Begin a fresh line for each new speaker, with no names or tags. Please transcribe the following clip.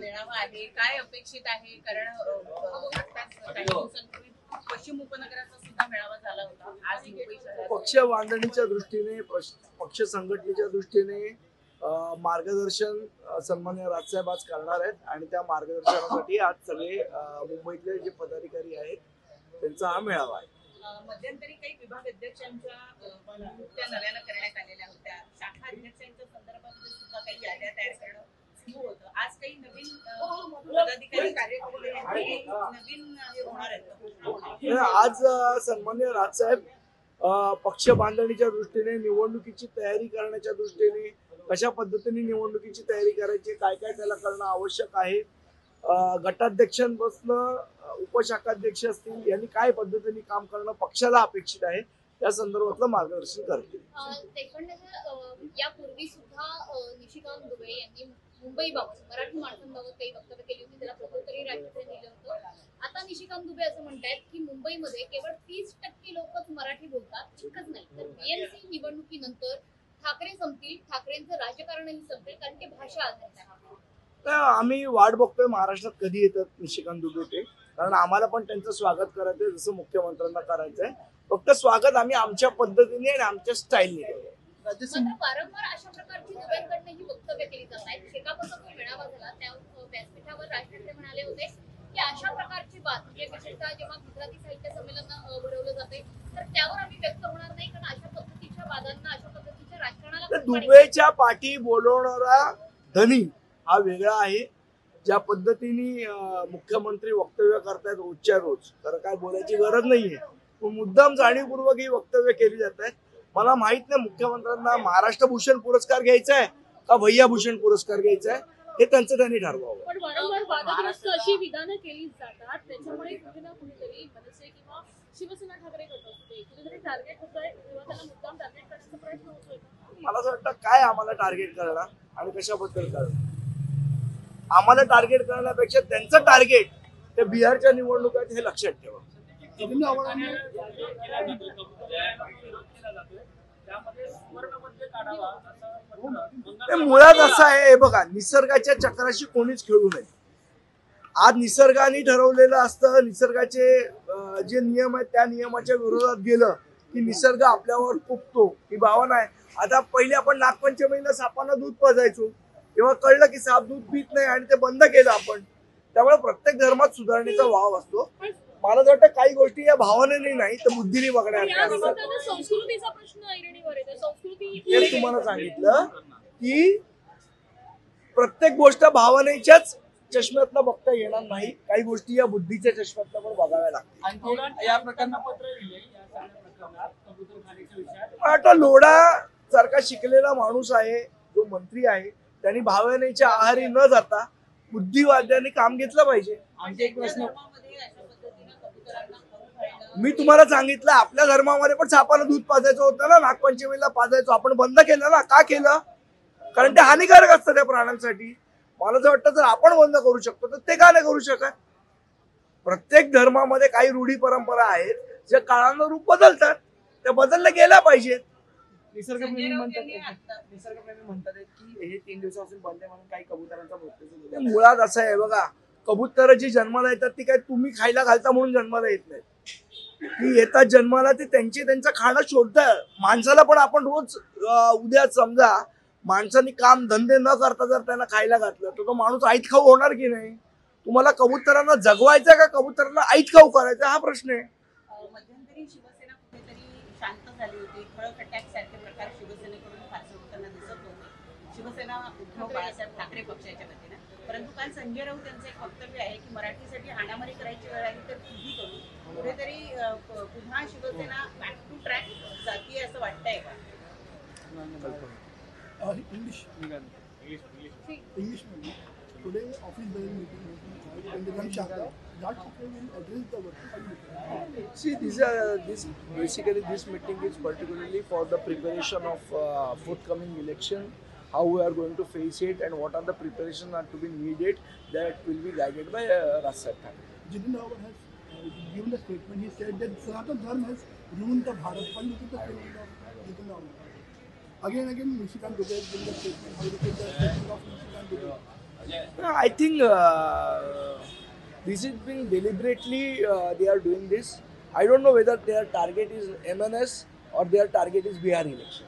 मेळावा आहे, काय अपेक्षित आहे? कारण आत्ताच काही दिवसांपूर्वी पश्चिम उपनगराचा सुद्धा मेळावा झाला होता. आज मुंबई शहरात
पक्ष बांधणीच्या दृष्टीने, पक्ष संघटनेच्या दृष्टीने मार्गदर्शन सन्माननीय राजसाहेब आज करणार आहेत आणि त्या मार्गदर्शनासाठी आज सगळे मुंबईतले जे पदाधिकारी आहेत त्यांचा हा मेळावा आहे.
मध्यंतरी काही विभाग अध्यक्षांच्या नियुक्त्या नव्यानं करण्यात आलेल्या होत्या. शाखा अध्यक्षांच्या संदर्भामध्ये सुद्धा काही याद्या तयार करणं सुरू होतं. आज काही नवीन पदाधिकारी कार्यकर्ते नवीन हे होणार आहेत.
आज सन्माननीय राजसाहेब पक्ष बांधणीच्या दृष्टीने, निवडणुकीची तयारी करण्याच्या दृष्टीने, कशा पद्धतीने निवडणुकीची तयारी करायची, काय काय त्याला करणं आवश्यक आहे, गटाध्यक्षांपासून उपशाखाध्यक्ष असतील यांनी काय पद्धतीने काम करणं पक्षाला अपेक्षित आहे त्या संदर्भातलं मार्गदर्शन करतील.
यापूर्वी सुद्धा निशिकांत दुबे यांनी मुंबईबाबत, मराठी माणसांबाबत काही वक्तव्य केली होती, त्याला प्रत्युत्तरी राष्ट्रपती दिलं होतं. आता निशिकांत दुबे असं म्हणतायत की मुंबईमध्ये केवळ 30% लोकच मराठी बोलतात, इतकंच नाही तर बीएमसी निवडणुकीनंतर ठाकरे संपतील, ठाकरेंचं राजकारणही संपेल, कारण की भाषा आधारित.
आम्ही वाट बघतोय महाराष्ट्रात कधी येतात निशिकांत दुबे ते, कारण आम्हाला पण त्यांचं स्वागत करायचंय जसं मुख्यमंत्र्यांना करायचंय. फक्त स्वागत आम्ही आमच्या पद्धतीने आणि आमच्या स्टाईलने करू.
मात्र वारंवार अशा प्रकारची दुबेंकडनं ही वक्तव्य केली जात आहेत. शेकापचा जो मेळावा झाला त्या व्यासपीठावर राज ठाकरे म्हणाले होते की अशा प्रकारची बात म्हणजे विशेषतः जेव्हा गुजराती साहित्य संमेलन भरवलं जाते तर त्यावर आम्ही व्यक्त होणार नाही, कारण अशा पद्धतीच्या वादांना, अशा पद्धतीच्या राजकारणाला
दुबेच्या पाठी बोलवणारा धनी हा वेगळा आहे. ज्या पद्धतीने मुख्यमंत्री वक्तव्य करतायत रोजच्या रोज, तर काय बोलायची गरज नाहीये. मुद्दाम जाणीवपूर्वक ही वक्तव्य केली जात आहेत. मला माहित नाही मुख्यमंत्र्यांना महाराष्ट्र भूषण पुरस्कार घ्यायचा आहे का भैया भूषण पुरस्कार घ्यायचा आहे, हे त्यांचं त्यांनी ठरवावं.
पण वारंवार वादग्रस्त अशी विधानं केली जातात, त्याच्यामुळे कुठे ना कुठेतरी मनसे किंवा शिवसेना ठाकरे गट असते कुठेतरी टार्गेट होत आहे किंवा त्याला मुद्दाम टार्गेट करण्याचा प्रयत्न होतोय.
मला असं वाटतं काय आम्हाला टार्गेट करणार आणि कशाबद्दल करणार. आम्हाला टार्गेट करण्यापेक्षा त्यांचं टार्गेट ते बिहारच्या निवडणुकात हे लक्षात ठेवा. मुळात असं आहे, बघा, निसर्गाच्या चक्राशी कोणीच खेळू नये. आज निसर्गाने ठरवलेलं असतं, निसर्गाचे जे नियम आहेत त्या नियमाच्या विरोधात गेलं की निसर्ग आपल्यावर फुकतो ही भावना आहे. आता पहिले आपण नागपंचमीला सापांना दूध पाजायचो, तेव्हा कळलं की साप दूध पित नाही आणि ते बंद केलं आपण. त्यामुळे प्रत्येक धर्मात सुधारणेचा वाव असतो. मला वाटतं काही गोष्टी या भावनेने नाही तर बुद्धीने बघण्यात.
संस्कृतीचा प्रश्न ऐरणीवर येतो. संस्कृती
हे तुम्हाला सांगितलं की प्रत्येक गोष्ट भावनेच्याच चष्म्यातनं बघता येणार नाही, काही गोष्टी या बुद्धीच्या चष्म्यातनं पण बघाव्या लागतात.
या प्रकरणात पत्र लिहिले
आता लोढा सारखा शिकलेला माणूस आहे, जो मंत्री आहे, त्यांनी भावनेच्या आहारी न जाता बुद्धिवाद्यांनी काम घेतलं पाहिजे.
आणखी एक प्रश्न,
मी तुम्हाला सांगितलं आपल्या धर्मामध्ये पण सापाला दूध पाजायचं होतं ना, नागपंचमीला पाजायचो, आपण बंद केलं ना. का केलं? कारण ते हानिकारक असतं त्या प्राण्यांसाठी. मला असं वाटतं जर आपण बंद करू शकतो तर ते का नाही करू शकत. प्रत्येक धर्मामध्ये काही रूढी परंपरा आहेत जे काळानं रूप बदलतात, त्या बदलल्या गेल्या पाहिजेत.
निसर्गप्रेमी म्हणतात की हे 3 दिवसापासून बंद आहे म्हणून काही कबुतरांचा मृत्यू.
मुळात असं आहे, बघा, कबुतर जी जन्माला येतात ती काय तुम्ही खायला घालता म्हणून जन्माला येत नाही. ती येतात जन्माला ते त्यांचं खाणं शोधतात. माणसाला पण आपण रोज उद्या समजा माणसाने काम धंदे न करता जर त्यांना खायला घातलं तर तो माणूस ऐत खाऊ होणार की नाही. तुम्हाला कबुतरांना जगवायचं का कबुतरांना ऐत खाऊ करायचा हा प्रश्न आहे.
मध्यंतरी शिवसेना कुठेतरी शांत झाली होती. ठळक अटॅक सारखे प्रकार शिवसेनेकडून फारसे होताना दिसत होते. शिवसेना उद्धव बाळासाहेब ठाकरे पक्षाच्या वतीने, परंतु काल संजय राऊत यांचं एक वक्तव्य आहे की मराठीसाठी हाणामारी करायची वेळ आली तर तुझी करू. कुठेतरी पुन्हा शिवसेना बॅक टू ट्रॅक जातीय असं वाटतंय का?
English today office building meeting and the Ram Shakta that will address the work.
See, this basically this meeting is particularly for the preparation of forthcoming election, how we are going to face it and what are the preparations are to be needed. That will be guided by Rajsat Thakre.
Jitin Rawat has given a statement. He said that Sanatan Dharma has ruined the Bharat. But look at the statement of Jitin Rawat. Again, Nishikant Dubey has given a statement. How look at the statement of Nishikant Dubey.
I think this is being deliberately they are doing this. I don't know whether their target is MNS or their target is Bihar election.